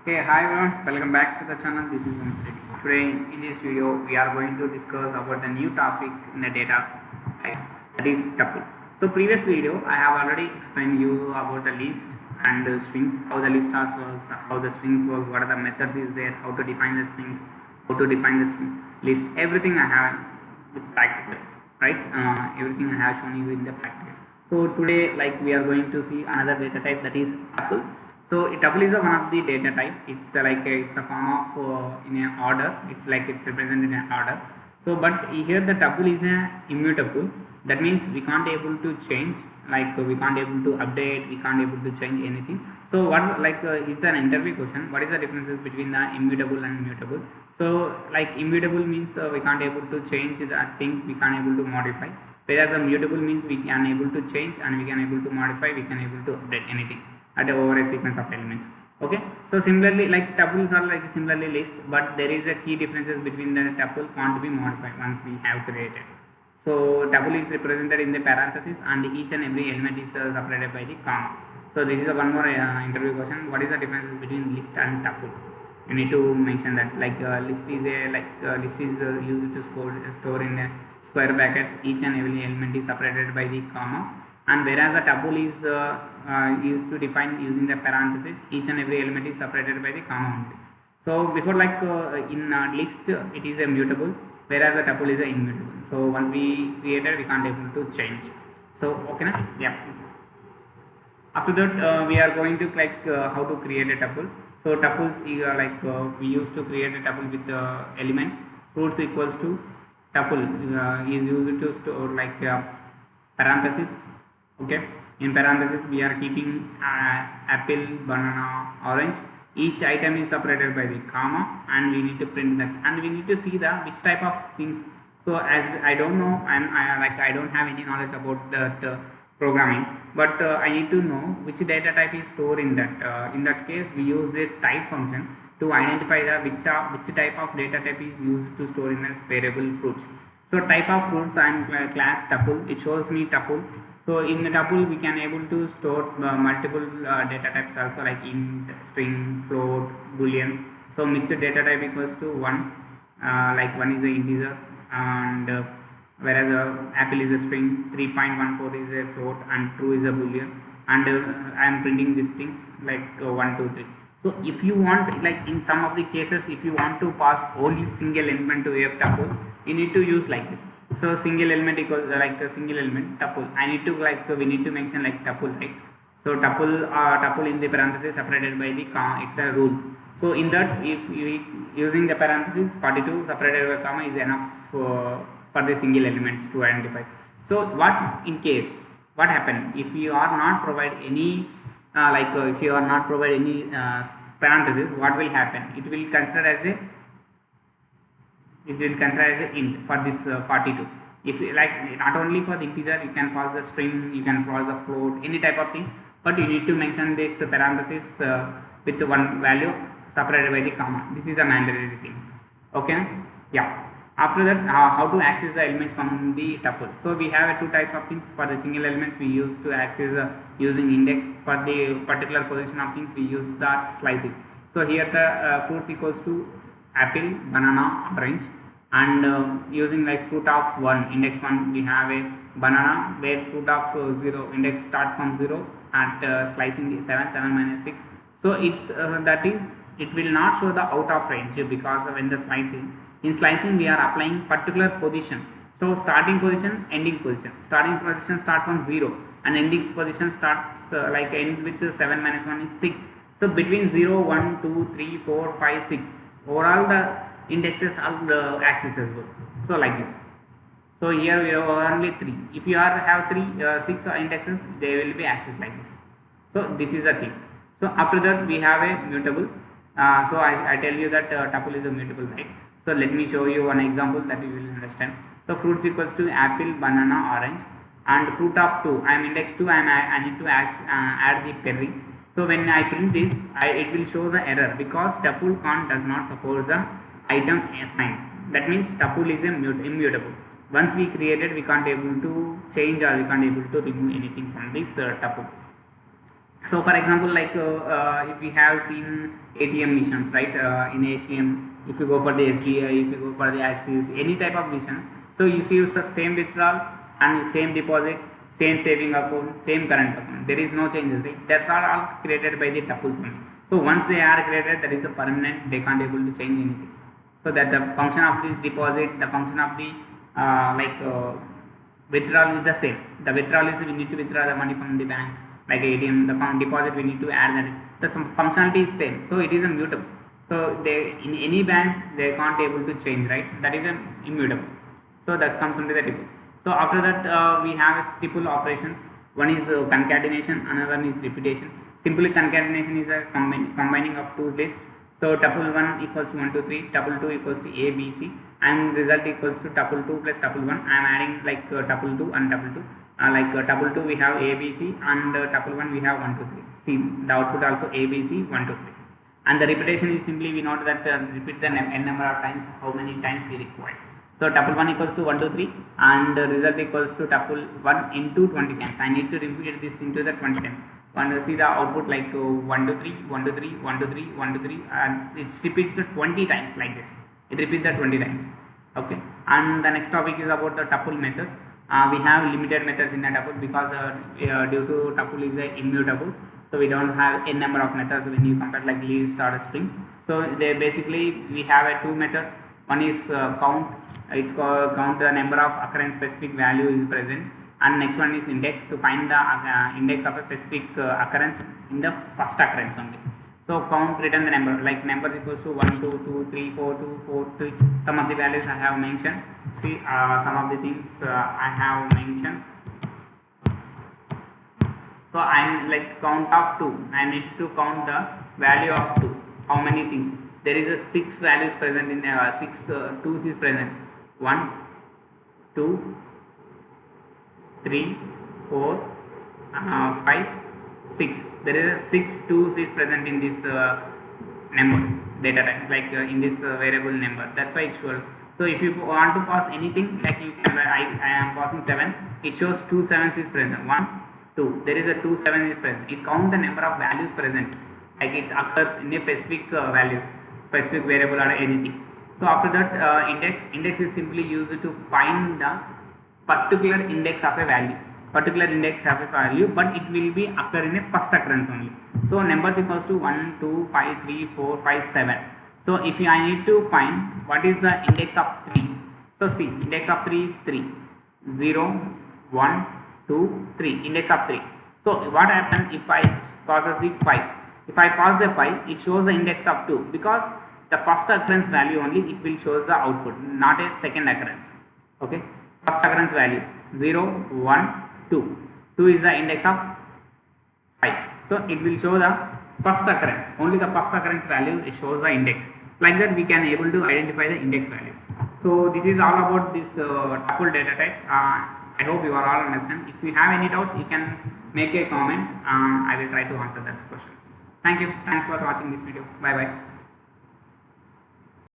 Hey, hi everyone, welcome back to the channel. This is Study. Today in this video we are going to discuss about the new topic in the data types, that is tuple. So previous video I have already explained you about the list and the strings, how the list works, how the strings work, what are the methods is there, how to define the strings, how to define the string list, everything I have with practical, right? Everything I have shown you in the practical. So today we are going to see another data type, that is tuple. So a tuple is one of the data type. It's it's a form of in an order. It's represented in an order. So but here the tuple is a immutable. That means we can't able to change. We can't able to update. We can't able to change anything. So what's it's an interview question. What is the differences between the immutable and mutable? So immutable means we can't able to change the things. We can't able to modify. Whereas a mutable means we can able to change and we can able to modify. We can able to update anything at over a sequence of elements. Okay, so similarly tuples are similarly list, but there is a key differences between the tuple can't be modified once we have created. So tuple is represented in the parenthesis and each and every element is separated by the comma. So this is one more interview question. What is the differences between list and tuple? You need to mention that list is used to store in square brackets. Each and every element is separated by the comma, and whereas a tuple is to define using the parenthesis. Each and every element is separated by the comma only. So before in list it is a mutable, whereas a tuple is a immutable. So once we created, we can't able to change. So okay na? Yeah. After that we are going to how to create a tuple. So tuples we used to create a tuple with the element fruits equals to tuple is used to store parenthesis. Okay, in parenthesis we are keeping apple, banana, orange. Each item is separated by the comma and we need to print that, and we need to see the which type of things. So as I don't know, and I don't have any knowledge about that programming, but I need to know which data type is stored in that. In that case we use the type function to identify the which type of data type is used to store in this variable fruits. So type of fruits, I am class tuple. It shows me tuple. So in the tuple we can able to store multiple data types also, like int, string, float, boolean. So mixed data type equals to 1, one is a integer, and whereas apple is a string, 3.14 is a float, and true is a boolean, and I am printing these things 1, 2, 3. So if you want, in some of the cases, if you want to pass only single element to a tuple, you need to use like this. So single element equals a single element tuple. I need to we need to mention tuple, right? So tuple in the parenthesis separated by the comma. It's a rule. So in that, if you using the parenthesis 42 separated by comma is enough for the single elements to identify. So what happen if you are not provide any if you are not provide any parenthesis, what will happen? It will consider as a int for this 42. If you not only for the integer, you can pass the string, you can pass the float, any type of things, but you need to mention this parenthesis with one value separated by the comma. This is a mandatory thing. Okay, yeah. After that, how to access the elements from the tuple. So we have two types of things. For the single elements we use to access using index. For the particular position of things we use that slicing. So here the fruits equals to apple, banana, orange, and using fruit of 1, index 1 we have a banana, where fruit of 0, index start from 0 at slicing 7 minus 6. So it's it will not show the out of range, because when the slicing we are applying particular position. So starting position, ending position. Starting position start from 0 and ending position starts end with 7 minus 1 is 6. So between 0, 1, 2, 3, 4, 5, 6, overall the indexes are accessible. So like this. So here we have only 3. If you have 6 indexes, they will be accessed like this. So this is the thing. So after that we have a mutable. So I tell you that tuple is a mutable, right? So let me show you one example that you will understand. So fruits equals to apple, banana, orange, and fruit of 2. I am index 2 and I need to add the berry. So when I print this, it will show the error because tuple can't does not support the item assigned. That means tuple is immutable. Once we created, we can't able to change or we can't able to remove anything from this tuple. So for example, like if we have seen ATM missions, right, in ATM, if you go for the SBI, if you go for the Axis, any type of mission, so you see the same withdrawal and same deposit, same saving account, same current account. There is no changes, right? That's all created by the tuples only. So once they are created, that is a permanent. They can't able to change anything. So that the function of this deposit, the function of the withdrawal is the same. The withdrawal is we need to withdraw the money from the bank, like ATM. The deposit we need to add that. The functionality is same. So it is a mutable. So they in any bank they can't able to change, right? That is an immutable. So that comes under the tuple. So after that we have tuple operations. One is concatenation, another one is repetition. Simply concatenation is a combining of two lists. So tuple 1 equals to 1 2 3, tuple 2 equals to A B C, and result equals to tuple 2 plus tuple 1. I am adding like tuple 2 and tuple 2. Like tuple 2 we have A B C, and tuple 1 we have 1 2 3. See the output also A B C 1 2 3. And the repetition is simply we note that repeat the n number of times, how many times we require. So tuple 1 equals to 1 2 3, and result equals to tuple 1 into 20 times. I need to repeat this into the 20 times. And see the output like 1 2 3 1 2 3 1 2 3 1 2 3, and it repeats 20 times like this. It repeats the 20 times. Okay. And the next topic is about the tuple methods. We have limited methods in a tuple because due to tuple is immutable, so we don't have n number of methods when you compare like list or a string. So they basically we have two methods. One is count. It's called count the number of occurrence specific value is present, and next one is index, to find the index of a specific occurrence in the first occurrence only. So count, return the number, like number equals to 1 2 2 3 4 2 4 3. Some of the values I have mentioned. See some of the things I have mentioned. So I am like count of 2. I need to count the value of 2. How many things? There is a 6 values present in 6 2's is present. 1 2 3 4 5 6. There is a 6 2's is present in this numbers data type, like in this variable number. That's why it's sure. So if you want to pass anything, like you can, I am passing 7. It shows 2 7's is present. 1 2. There is a 2 7 is present. It counts the number of values present, like it occurs in a specific value, specific variable or anything. So after that index is simply used to find the particular index of a value, but it will be occur in a first occurrence only. So numbers equals to 1 2 5 3 4 5 7. So if I need to find what is the index of 3, so see index of 3 is 3 0 1 2 3, index of 3. So what happens if I passes the 5? If I pass the 5, it shows the index of 2, because the first occurrence value only it will show the output, not a second occurrence. Okay, first occurrence value 0 1 2. 2 is the index of 5, so it will show the first occurrence, only the first occurrence value it shows the index. Like that we can able to identify the index values. So this is all about this tuple data type. I hope you are all understand. If you have any doubts, you can make a comment. I will try to answer that questions. Thank you. Thanks for watching this video. Bye bye.